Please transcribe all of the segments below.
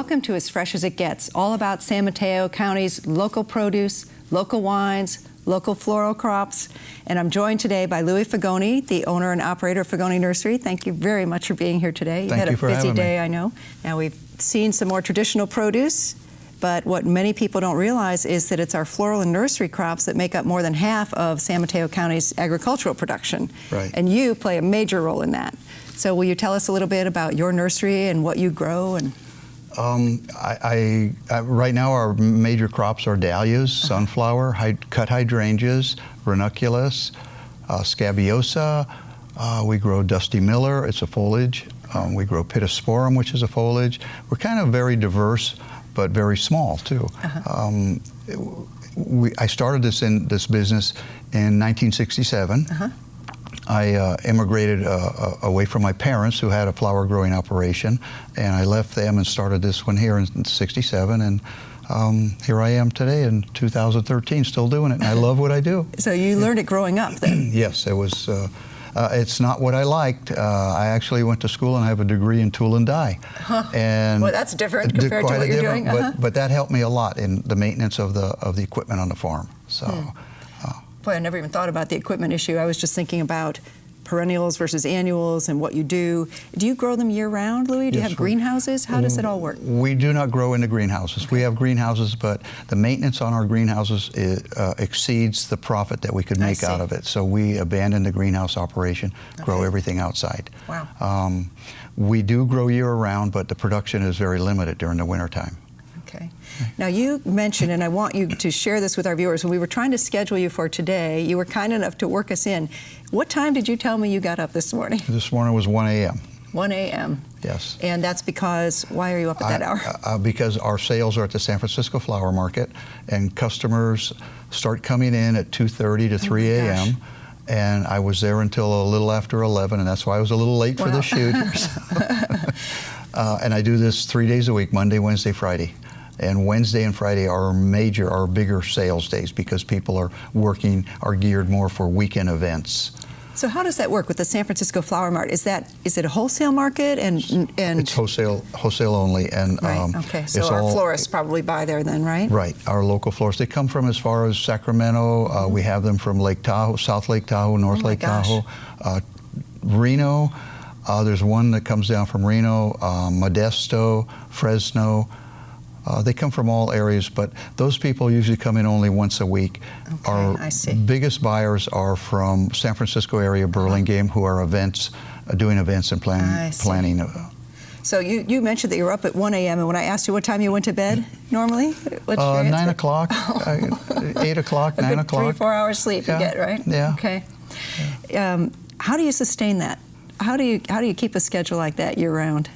Welcome to As Fresh as It Gets, all about San Mateo County's local produce, local wines, local floral crops. And I'm joined today by Louie Figone, the owner and operator of Figone Nursery. Thank you very much for being here today. You've had a busy day, I know. Now we've seen some more traditional produce, but what many people don't realize is that it's our floral and nursery crops that make up more than half of San Mateo County's agricultural production. Right. And you play a major role in that. So will you tell us a little bit about your nursery and what you grow? And right now our major crops are dahlias, sunflower, cut hydrangeas, ranunculus, scabiosa. We grow Dusty Miller, it's a foliage. We grow Pittosporum, which is a foliage. We're kind of very diverse, but very small too. I started this business in 1967. I immigrated away from my parents who had a flower growing operation, and I left them and started this one here in '67, and here I am today in 2013 still doing it, and I love what I do. So you learned it growing up then? Yes, it was. It's not what I liked. I actually went to school and I have a degree in tool and die. And well, that's different compared to what you're doing. But that helped me a lot in the maintenance of the equipment on the farm. So. Boy, I never even thought about the equipment issue. I was just thinking about perennials versus annuals and what you do. Do you grow them year-round, Louie? Do you have greenhouses? How does it all work? We do not grow in the greenhouses. We have greenhouses, but the maintenance on our greenhouses exceeds the profit that we could make out of it. So we abandon the greenhouse operation, grow everything outside. Wow. We do grow year-round, but the production is very limited during the wintertime. Okay. Now you mentioned, and I want you to share this with our viewers, when we were trying to schedule you for today, you were kind enough to work us in. What time did you tell me you got up this morning? This morning was 1 a.m. 1 a.m. Yes. And that's because, why are you up at that hour? Because our sales are at the San Francisco Flower Market, and customers start coming in at 2:30 to 3 a.m. And I was there until a little after 11, and that's why I was a little late for the shoot. And I do this 3 days a week, Monday, Wednesday, Friday. And Wednesday and Friday are bigger sales days because people are geared more for weekend events. So how does that work with the San Francisco Flower Mart? Is it a wholesale market and it's wholesale only, and right. Okay, so our florists probably buy there then, right? Right, our local florists. They come from as far as Sacramento. We have them from Lake Tahoe, South Lake Tahoe, North Lake Tahoe, Reno. There's one that comes down from Reno, Modesto, Fresno. They come from all areas, but those people usually come in only once a week. Okay, Our biggest buyers are from San Francisco area, Burlingame, who are doing events and planning. So you mentioned that you were up at 1 a.m. and when I asked you what time you went to bed normally, what's your answer? 9 o'clock, 8 o'clock, 9 o'clock. 3 or 4 hours sleep you get, right? Yeah. Okay. How do you sustain that? How do you keep a schedule like that year round?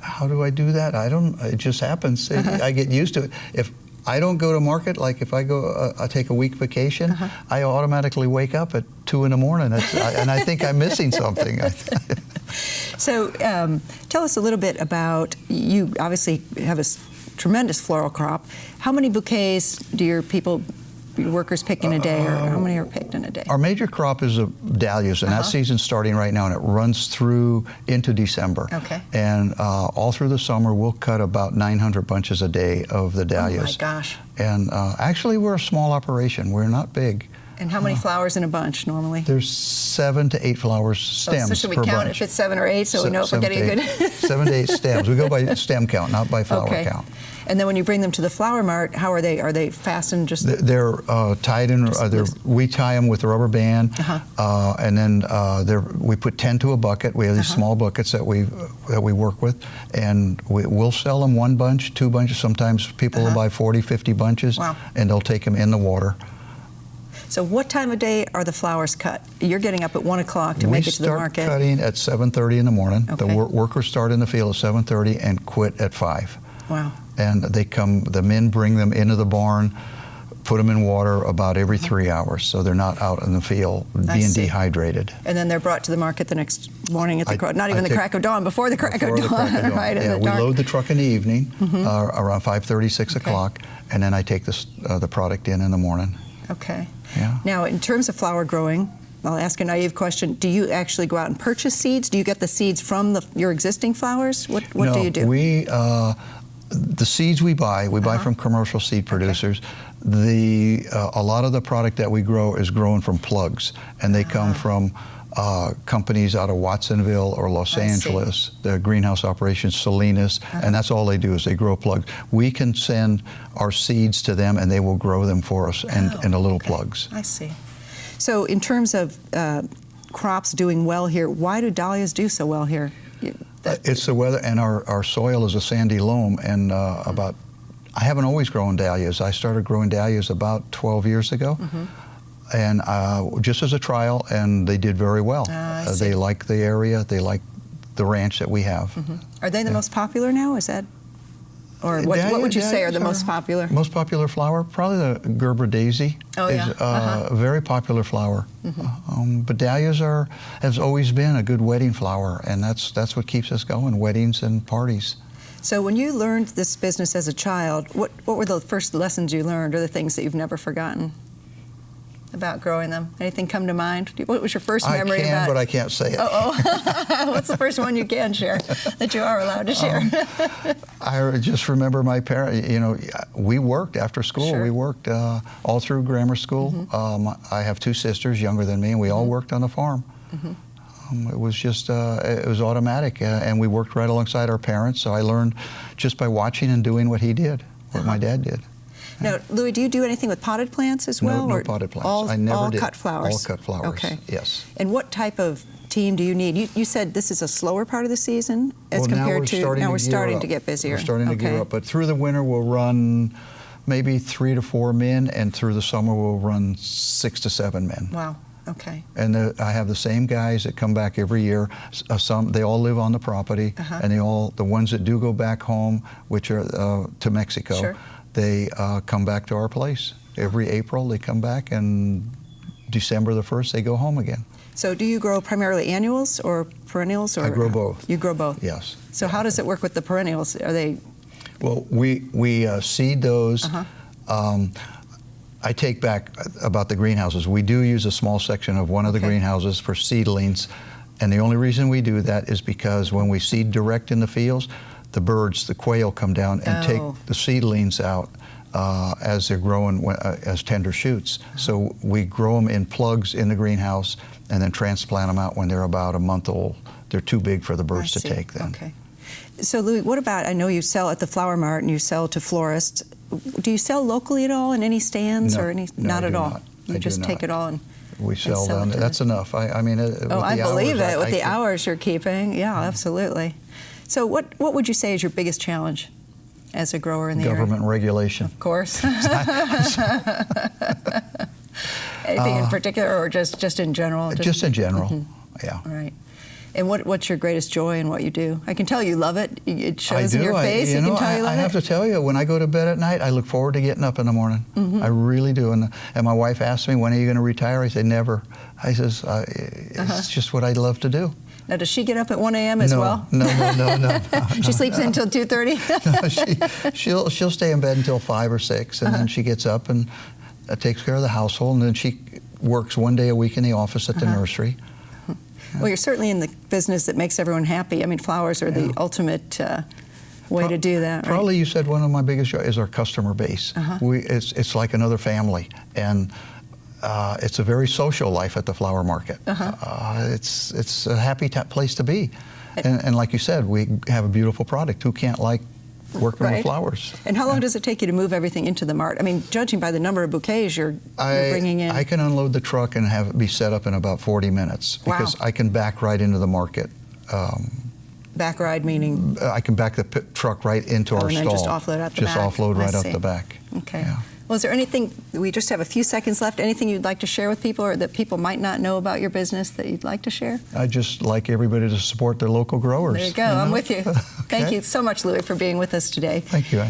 How do I do that? I don't. It just happens. I get used to it. If I don't go to market, like if I go, I take a week vacation, I automatically wake up at 2 in the morning, and I think I'm missing something. So, tell us a little bit about, you obviously have a tremendous floral crop. How many bouquets do your workers pick in a day, or how many are picked in a day? Our major crop is dahlias, and that season's starting right now, and it runs through into December. Okay. And all through the summer, we'll cut about 900 bunches a day of the dahlias. Oh my gosh. And actually, we're a small operation. We're not big. And how many flowers in a bunch normally? There's 7 to 8 flowers, stems so should we per count bunch. if it's 7 or 8 so we know if we're getting a good... 7 to 8 stems. We go by stem count, not by flower count. And then when you bring them to the flower mart, how are they? Are they fastened just? They're tied in. We tie them with a rubber band, and then we put 10 to a bucket. We have these small buckets that we work with, and we'll sell them 1 bunch, 2 bunches. Sometimes people will buy 40, 50 bunches, and they'll take them in the water. So what time of day are the flowers cut? You're getting up at 1 o'clock to make it to the market. We start cutting at 7:30 in the morning. The workers start in the field at 7:30 and quit at 5. Wow. And the men bring them into the barn, put them in water about every 3 hours, so they're not out in the field being dehydrated. And then they're brought to the market the next morning at the crack of dawn, before the crack of dawn, right? Yeah, we load the truck in the evening, around 5:30, 6 o'clock, and then I take the product in the morning. Okay. Yeah. Now, in terms of flower growing, I'll ask a naive question. Do you actually go out and purchase seeds? Do you get the seeds from your existing flowers? What do you do? No, the seeds we buy from commercial seed producers. A lot of the product that we grow is grown from plugs, and they come from companies out of Watsonville or Los Angeles, the greenhouse operations, Salinas, and that's all they do is they grow plugs. We can send our seeds to them, and they will grow them for us in the little plugs. I see. So in terms of crops doing well here, why do dahlias do so well here? It's the weather, and our soil is a sandy loam, and I haven't always grown dahlias. I started growing dahlias about 12 years ago, and just as a trial, and they did very well. They like the area, they like the ranch that we have. Are they the most popular now? Is that, or what would you say are the most popular? Most popular flower, probably the Gerber daisy. Is a very popular flower. But dahlias has always been a good wedding flower, and that's what keeps us going, weddings and parties. So when you learned this business as a child, what were the first lessons you learned, or the things that you've never forgotten about growing them? Anything come to mind? What was your first memory about? I can, but I can't say it. What's the first one you can share that you are allowed to share? I just remember my parents, we worked after school. Sure. We worked all through grammar school. I have two sisters younger than me, and we all worked on the farm. It was just, it was automatic, and we worked right alongside our parents, so I learned just by watching and doing what he did, what my dad did. Now, Louie, do you do anything with potted plants as well? No potted plants. I never did. All cut flowers? All cut flowers, okay. Yes. And what type of team do you need? You said this is a slower part of the season as compared to, now we're starting to get busier. We're starting to gear up, but through the winter we'll run maybe 3 to 4 men, and through the summer we'll run 6 to 7 men. Wow. Okay. And I have the same guys that come back every year. They all live on the property, and the ones that do go back home, which are to Mexico, they come back to our place. Every April they come back, and December the 1st they go home again. So do you grow primarily annuals or perennials? Or I grow both. You grow both? Yes. So how does it work with the perennials? Are they? Well, we seed those. I take back about the greenhouses. We do use a small section of one of the greenhouses for seedlings, and the only reason we do that is because when we seed direct in the fields, the birds, the quail, come down and take the seedlings out as they're growing as tender shoots. So we grow them in plugs in the greenhouse and then transplant them out when they're about a month old. They're too big for the birds to take then. Okay. So Louie, what about, I know you sell at the Flower Mart and you sell to florists. Do you sell locally at all in any stands or any? No, not I at do all. not. You just take it all and we sell them. That's enough. I mean, I believe it with the hours you're keeping. Yeah, absolutely. So what would you say is your biggest challenge as a grower in the area? Government regulation. Of course. Anything in particular, or just in general? Just in general. Yeah. Right. And what's your greatest joy in what you do? I can tell you love it. It shows in your face. You can tell you love it. I have to tell you, when I go to bed at night, I look forward to getting up in the morning. I really do. And my wife asks me, when are you going to retire? I say, never. I says, it's just what I love to do. Now, does she get up at 1 a.m. as well? No. She sleeps until 2:30? No, she'll stay in bed until 5 or 6, and then she gets up and takes care of the household, and then she works 1 day a week in the office at the nursery. Well, you're certainly in the business that makes everyone happy. I mean, flowers are the ultimate way to do that, right? Probably you said one of my biggest joys is our customer base. It's like another family, and it's a very social life at the flower market. It's a happy place to be. And like you said, we have a beautiful product. Who can't like working with flowers? And how long does it take you to move everything into the mart? I mean, judging by the number of bouquets you're bringing in. I can unload the truck and have it be set up in about 40 minutes because I can back right into the market. Back ride meaning? I can back the truck right into our and stall. Then just offload out the back. Just offload right out the back. Okay. Yeah. Well, is there anything, we just have a few seconds left, anything you'd like to share with people or that people might not know about your business that you'd like to share? I'd just like everybody to support their local growers. There you go. I'm with you. Thank you so much, Louie, for being with us today. Thank you.